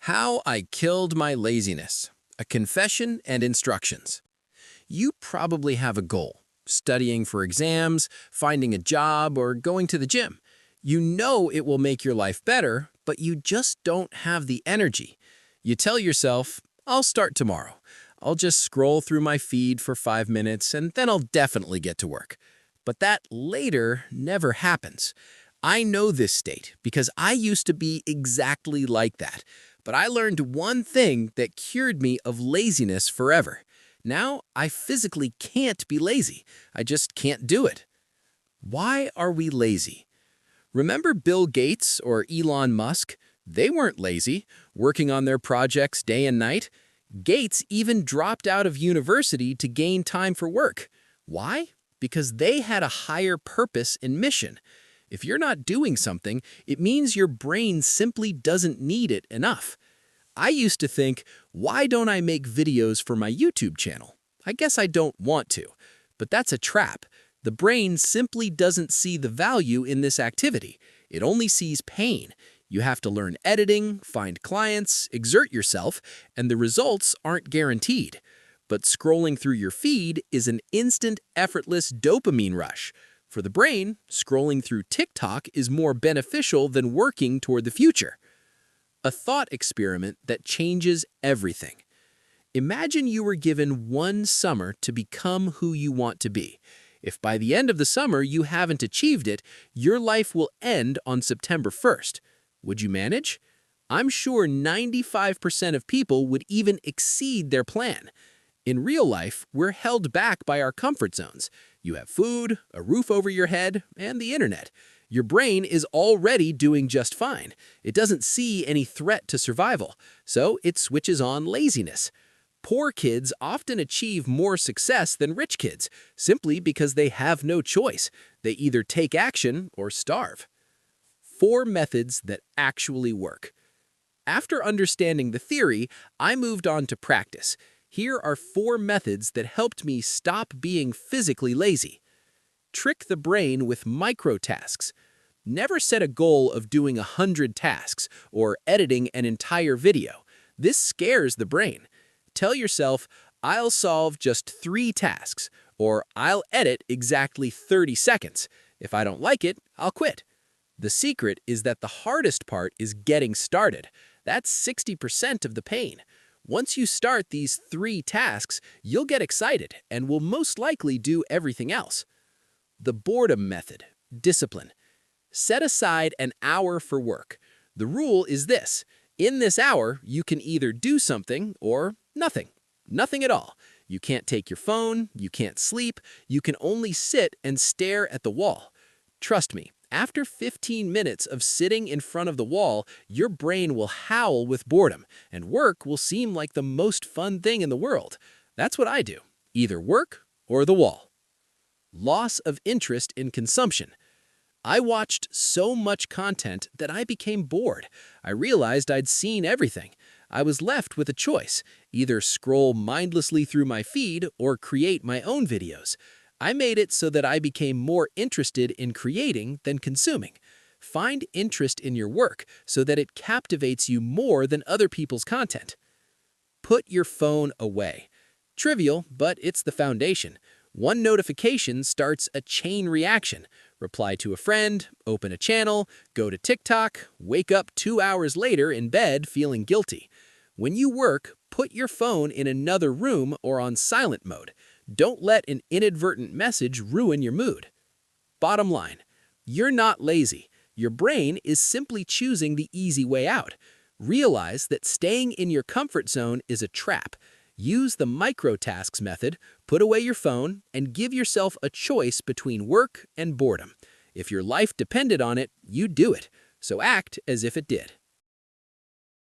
How I Killed My Laziness, a Confession and Instructions. You probably have a goal, studying for exams, finding a job, or going to the gym. You know it will make your life better, but you just don't have the energy. You tell yourself, I'll start tomorrow. I'll just scroll through my feed for 5 minutes and then I'll definitely get to work. But that later never happens. I know this state because I used to be exactly like that. But I learned one thing that cured me of laziness forever. Now, I physically can't be lazy. I just can't do it. Why are we lazy? Remember Bill Gates or Elon Musk? They weren't lazy, working on their projects day and night. Gates even dropped out of university to gain time for work. Why? Because they had a higher purpose and mission. If you're not doing something, it means your brain simply doesn't need it enough. I used to think, why don't I make videos for my YouTube channel? I guess I don't want to. But that's a trap. The brain simply doesn't see the value in this activity. It only sees pain. You have to learn editing, find clients, exert yourself, and the results aren't guaranteed. But scrolling through your feed is an instant, effortless dopamine rush. For the brain, scrolling through TikTok is more beneficial than working toward the future. A thought experiment that changes everything. Imagine you were given one summer to become who you want to be. If by the end of the summer you haven't achieved it, your life will end on September 1st. Would you manage? I'm sure 95% of people would even exceed their plan. In real life, we're held back by our comfort zones. You have food, a roof over your head, and the internet. Your brain is already doing just fine. It doesn't see any threat to survival, so it switches on laziness. Poor kids often achieve more success than rich kids, simply because they have no choice. They either take action or starve. 4 methods that actually work. After understanding the theory, I moved on to practice. Here are 4 methods that helped me stop being physically lazy. Trick the brain with micro-tasks. Never set a goal of doing 100 tasks or editing an entire video. This scares the brain. Tell yourself, I'll solve just 3 tasks, or I'll edit exactly 30 seconds. If I don't like it, I'll quit. The secret is that the hardest part is getting started. That's 60% of the pain. Once you start these 3 tasks, you'll get excited and will most likely do everything else. The boredom method. Discipline. Set aside an hour for work. The rule is this. In this hour, you can either do something or nothing. Nothing at all. You can't take your phone, you can't sleep, you can only sit and stare at the wall. Trust me, after 15 minutes of sitting in front of the wall, your brain will howl with boredom, and work will seem like the most fun thing in the world. That's what I do. Either work or the wall. Loss of interest in consumption. I watched so much content that I became bored. I realized I'd seen everything. I was left with a choice, either scroll mindlessly through my feed or create my own videos. I made it so that I became more interested in creating than consuming. Find interest in your work so that it captivates you more than other people's content. Put your phone away. Trivial, but it's the foundation. One notification starts a chain reaction. Reply to a friend, open a channel, go to TikTok, wake up 2 hours later in bed feeling guilty. When you work, put your phone in another room or on silent mode. Don't let an inadvertent message ruin your mood. Bottom line, you're not lazy. Your brain is simply choosing the easy way out. Realize that staying in your comfort zone is a trap. Use the micro-tasks method, put away your phone, and give yourself a choice between work and boredom. If your life depended on it, you'd do it. So act as if it did.